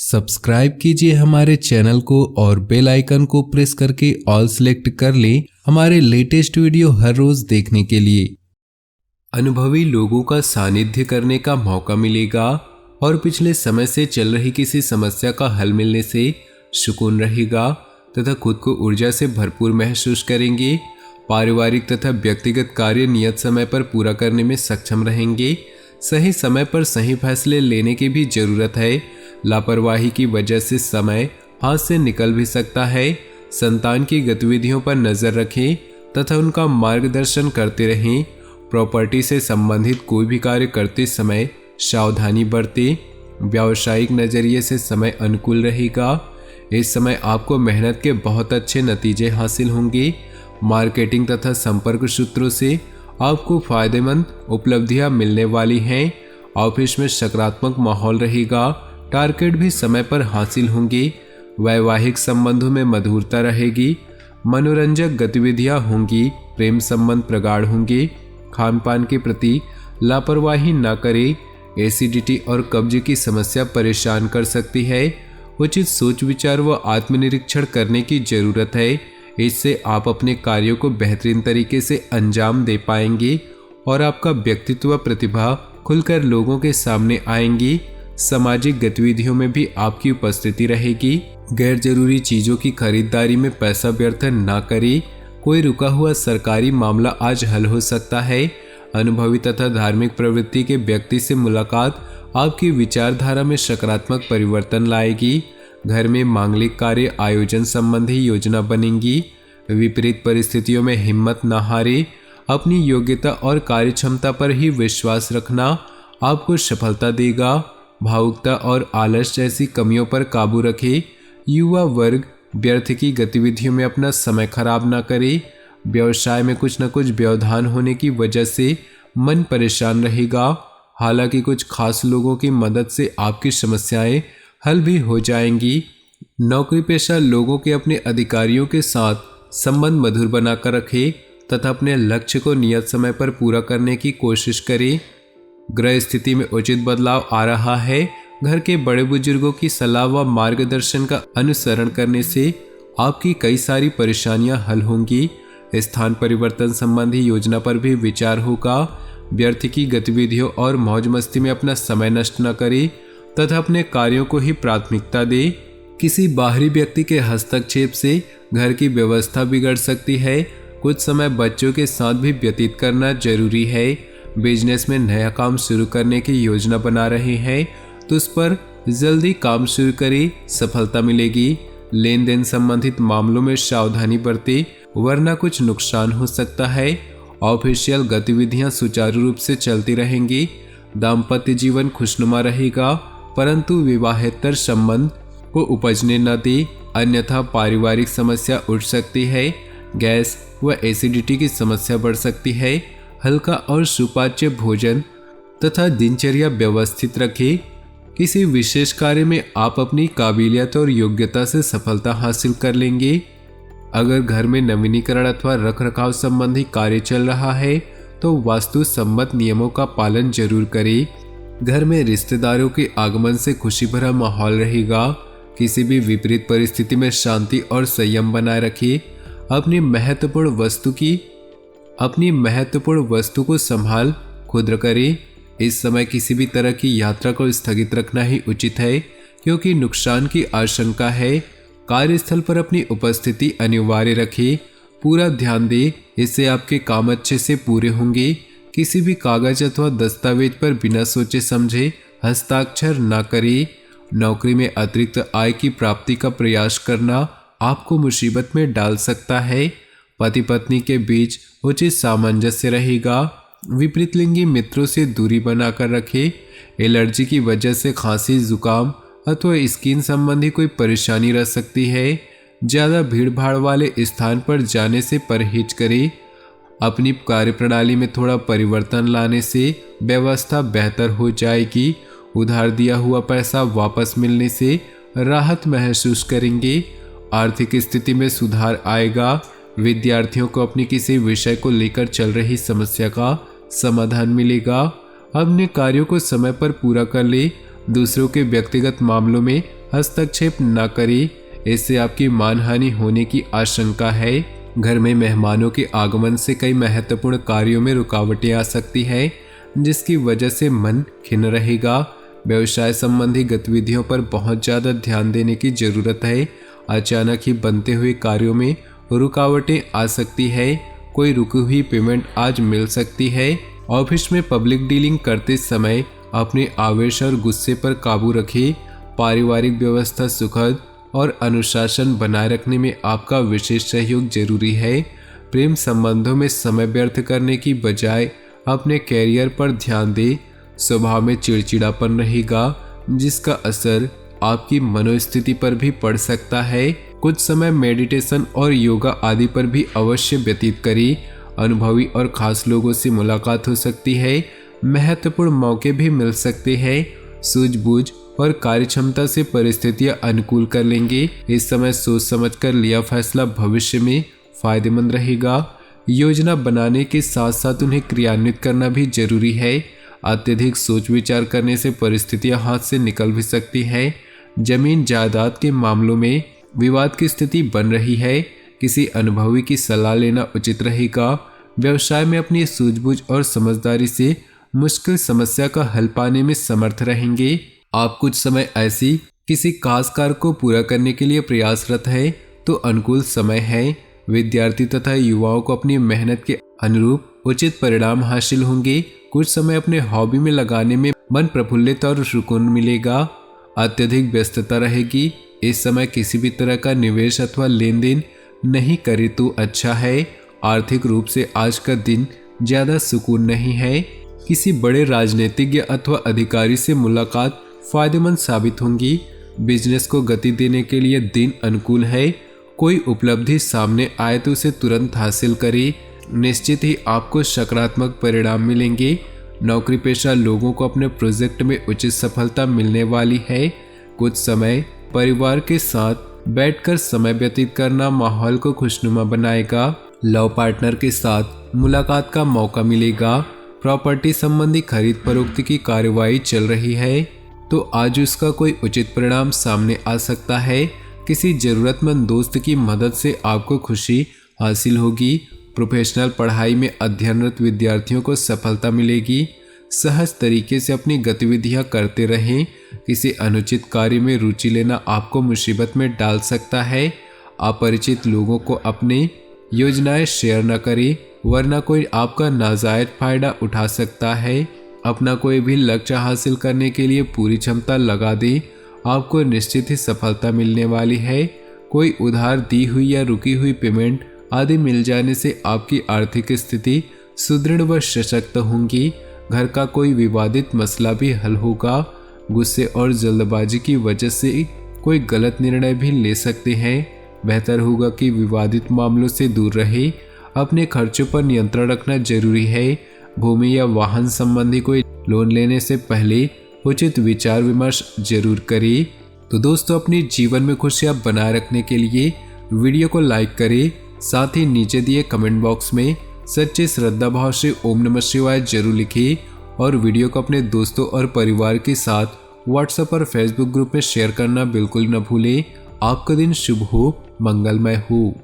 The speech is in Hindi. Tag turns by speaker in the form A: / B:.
A: सब्सक्राइब कीजिए हमारे चैनल को और बेल आइकन को प्रेस करके ऑल सेलेक्ट कर लें हमारे लेटेस्ट वीडियो हर रोज देखने के लिए। अनुभवी लोगों का सानिध्य करने का मौका मिलेगा और पिछले समय से चल रही किसी समस्या का हल मिलने से सुकून रहेगा तथा खुद को ऊर्जा से भरपूर महसूस करेंगे। पारिवारिक तथा व्यक्तिगत कार्य नियत समय पर पूरा करने में सक्षम रहेंगे। सही समय पर सही फैसले लेने की भी जरूरत है। लापरवाही की वजह से समय हाथ से निकल भी सकता है। संतान की गतिविधियों पर नजर रखें तथा उनका मार्गदर्शन करते रहें। प्रॉपर्टी से संबंधित कोई भी कार्य करते समय सावधानी बरतें। व्यावसायिक नजरिए से समय अनुकूल रहेगा। इस समय आपको मेहनत के बहुत अच्छे नतीजे हासिल होंगे। मार्केटिंग तथा संपर्क सूत्रों से आपको फायदेमंद उपलब्धियां मिलने वाली हैं। ऑफिस में सकारात्मक माहौल रहेगा। टारगेट भी समय पर हासिल होंगे। वैवाहिक संबंधों में मधुरता रहेगी। मनोरंजक गतिविधियां होंगी। प्रेम संबंध प्रगाढ़ होंगे। खान पान के प्रति लापरवाही न करें। एसिडिटी और कब्ज की समस्या परेशान कर सकती है। उचित सोच विचार व आत्मनिरीक्षण करने की जरूरत है। इससे आप अपने कार्यों को बेहतरीन तरीके से अंजाम दे पाएंगे और आपका व्यक्तित्व प्रतिभा खुलकर लोगों के सामने आएंगी। सामाजिक गतिविधियों में भी आपकी उपस्थिति रहेगी। गैर जरूरी चीजों की खरीदारी में पैसा व्यर्थ न करें। कोई रुका हुआ सरकारी मामला आज हल हो सकता है। अनुभवी तथा धार्मिक प्रवृत्ति के व्यक्ति से मुलाकात आपकी विचारधारा में सकारात्मक परिवर्तन लाएगी। घर में मांगलिक कार्य आयोजन संबंधी योजना बनेगी। विपरीत परिस्थितियों में हिम्मत न हारे। अपनी योग्यता और कार्यक्षमता पर ही विश्वास रखना आपको सफलता देगा। भावुकता और आलस जैसी कमियों पर काबू रखें। युवा वर्ग व्यर्थ की गतिविधियों में अपना समय खराब न करे। व्यवसाय में कुछ न कुछ व्यवधान होने की वजह से मन परेशान रहेगा। हालांकि कुछ खास लोगों की मदद से आपकी समस्याएं हल भी हो जाएंगी। नौकरी पेशा लोगों के अपने अधिकारियों के साथ संबंध मधुर बनाकर रखें तथा अपने लक्ष्य को नियत समय पर पूरा करने की कोशिश करें। ग्रह स्थिति में उचित बदलाव आ रहा है। घर के बड़े बुजुर्गों की सलाह व मार्गदर्शन का अनुसरण करने से आपकी कई सारी परेशानियां हल होंगी। स्थान परिवर्तन संबंधी योजना पर भी विचार होगा। व्यर्थ की गतिविधियों और मौज मस्ती में अपना समय नष्ट न करें तथा अपने कार्यों को ही प्राथमिकता दें। किसी बाहरी व्यक्ति के हस्तक्षेप से घर की व्यवस्था बिगड़ सकती है। कुछ समय बच्चों के साथ भी व्यतीत करना जरूरी है। बिजनेस में नया काम शुरू करने की योजना बना रहे हैं तो उस पर जल्दी काम शुरू करें, सफलता मिलेगी। लेन देन संबंधित मामलों में सावधानी बरतें वरना कुछ नुकसान हो सकता है। ऑफिशियल गतिविधियां सुचारू रूप से चलती रहेंगी। दाम्पत्य जीवन खुशनुमा रहेगा परंतु विवाहेतर संबंध को उपजने न दे, अन्यथा पारिवारिक समस्या उठ सकती है। गैस व एसिडिटी की समस्या बढ़ सकती है। हल्का और सुपाच्य भोजन तथा दिनचर्या व्यवस्थित रखें। किसी विशेष कार्य में आप अपनी काबिलियत और योग्यता से सफलता हासिल कर लेंगे। अगर घर में नवीनीकरण अथवा रखरखाव संबंधी कार्य चल रहा है तो वास्तु सम्मत नियमों का पालन जरूर करें। घर में रिश्तेदारों के आगमन से खुशी भरा माहौल रहेगा। किसी भी विपरीत परिस्थिति में शांति और संयम बनाए रखिए। अपनी महत्वपूर्ण वस्तु को संभाल खुद करें। इस समय किसी भी तरह की यात्रा को स्थगित रखना ही उचित है क्योंकि नुकसान की आशंका है। कार्यस्थल पर अपनी उपस्थिति अनिवार्य रखें। पूरा ध्यान दें, इससे आपके काम अच्छे से पूरे होंगे। किसी भी कागज अथवा दस्तावेज पर बिना सोचे समझे हस्ताक्षर न करें। नौकरी में अतिरिक्त आय की प्राप्ति का प्रयास करना आपको मुसीबत में डाल सकता है। पति पत्नी के बीच उचित सामंजस्य रहेगा। विपरीत लिंगी मित्रों से दूरी बनाकर रखें। एलर्जी की वजह से खांसी, जुकाम अथवा स्किन संबंधी कोई परेशानी रह सकती है। ज़्यादा भीड़ भाड़ वाले स्थान पर जाने से परहेज करें। अपनी कार्यप्रणाली में थोड़ा परिवर्तन लाने से व्यवस्था बेहतर हो जाएगी। उधार दिया हुआ पैसा वापस मिलने से राहत महसूस करेंगे। आर्थिक स्थिति में सुधार आएगा। विद्यार्थियों को अपनी किसी विषय को लेकर चल रही समस्या का समाधान मिलेगा। अपने कार्यों को समय पर पूरा कर ले। दूसरों के व्यक्तिगत मामलों में हस्तक्षेप न करें, इससे आपकी मानहानि होने की आशंका है। घर में मेहमानों के आगमन से कई महत्वपूर्ण कार्यों में रुकावटें आ सकती है, जिसकी वजह से मन खिन्न रहेगा। व्यवसाय संबंधी गतिविधियों पर बहुत ज़्यादा ध्यान देने की जरूरत है। अचानक ही बनते हुए कार्यों में रुकावटें आ सकती है। कोई रुकी हुई पेमेंट आज मिल सकती है। ऑफिस में पब्लिक डीलिंग करते समय अपने आवेश और गुस्से पर काबू रखें। पारिवारिक व्यवस्था सुखद और अनुशासन बनाए रखने में आपका विशेष सहयोग जरूरी है। प्रेम संबंधों में समय व्यर्थ करने की बजाय अपने कैरियर पर ध्यान दें। स्वभाव में चिड़चिड़ापन रहेगा, जिसका असर आपकी मनोस्थिति पर भी पड़ सकता है। कुछ समय मेडिटेशन और योगा आदि पर भी अवश्य व्यतीत करें। अनुभवी और खास लोगों से मुलाकात हो सकती है। महत्वपूर्ण मौके भी मिल सकते हैं। सूझबूझ और कार्यक्षमता से परिस्थितियां अनुकूल कर लेंगे। इस समय सोच समझकर लिया फैसला भविष्य में फायदेमंद रहेगा। योजना बनाने के साथ साथ उन्हें क्रियान्वित करना भी जरूरी है। अत्यधिक सोच विचार करने से परिस्थितियां हाथ से निकल भी सकती हैं। जमीन जायदाद के मामलों में विवाद की स्थिति बन रही है। किसी अनुभवी की सलाह लेना उचित रहेगा। व्यवसाय में अपनी सूझबूझ और समझदारी से मुश्किल समस्या का हल पाने में समर्थ रहेंगे। आप कुछ समय ऐसी किसी खास कार्य को पूरा करने के लिए प्रयासरत है तो अनुकूल समय है। विद्यार्थी तथा युवाओं को अपनी मेहनत के अनुरूप उचित परिणाम हासिल होंगे। कुछ समय अपने हॉबी में लगाने में मन प्रफुल्लित और सुकून मिलेगा। अत्यधिक व्यस्तता रहेगी। इस समय किसी भी तरह का निवेश अथवा लेन देन नहीं करे तो अच्छा है। आर्थिक रूप से आज का दिन ज्यादा सुकून नहीं है। किसी बड़े राजनीतिज्ञ अथवा अधिकारी से मुलाकात फायदेमंद साबित होंगी। बिजनेस को गति देने के लिए दिन अनुकूल है। कोई उपलब्धि सामने आए तो उसे तुरंत हासिल करें। निश्चित ही आपको सकारात्मक परिणाम मिलेंगे। नौकरी पेशा लोगों को अपने प्रोजेक्ट में उचित सफलता मिलने वाली है। कुछ समय परिवार के साथ बैठकर समय व्यतीत करना माहौल को खुशनुमा बनाएगा। लव पार्टनर के साथ मुलाकात का मौका मिलेगा। प्रॉपर्टी संबंधी खरीद फरोख्त की कार्यवाही चल रही है तो आज उसका कोई उचित परिणाम सामने आ सकता है। किसी जरूरतमंद दोस्त की मदद से आपको खुशी हासिल होगी। प्रोफेशनल पढ़ाई में अध्ययनरत विद्यार्थियों को सफलता मिलेगी। सहज तरीके से अपनी गतिविधियां करते रहें। किसी अनुचित कार्य में रुचि लेना आपको मुसीबत में डाल सकता है। अपरिचित लोगों को अपने योजनाएं शेयर न करें, वरना कोई आपका नाजायज फायदा उठा सकता है। अपना कोई भी लक्ष्य हासिल करने के लिए पूरी क्षमता लगा दें। आपको निश्चित ही सफलता मिलने वाली है। कोई उधार दी हुई या रुकी हुई पेमेंट आदि मिल जाने से आपकी आर्थिक स्थिति सुदृढ़ व सशक्त होंगी। घर का कोई विवादित मसला भी हल होगा। गुस्से और जल्दबाजी की वजह से कोई गलत निर्णय भी ले सकते हैं। बेहतर होगा कि विवादित मामलों से दूर रहे। अपने खर्चों पर नियंत्रण रखना जरूरी है। भूमि या वाहन संबंधी कोई लोन लेने से पहले उचित विचार विमर्श जरूर करें। तो दोस्तों, अपने जीवन में खुशियां बनाए रखने के लिए वीडियो को लाइक करें। साथ ही नीचे दिए कमेंट बॉक्स में सच्चे श्रद्धा भाव से ओम नमः शिवाय जरूर लिखें और वीडियो को अपने दोस्तों और परिवार के साथ व्हाट्सएप और फेसबुक ग्रुप में शेयर करना बिल्कुल न भूलें। आपका दिन शुभ हो, मंगलमय हो।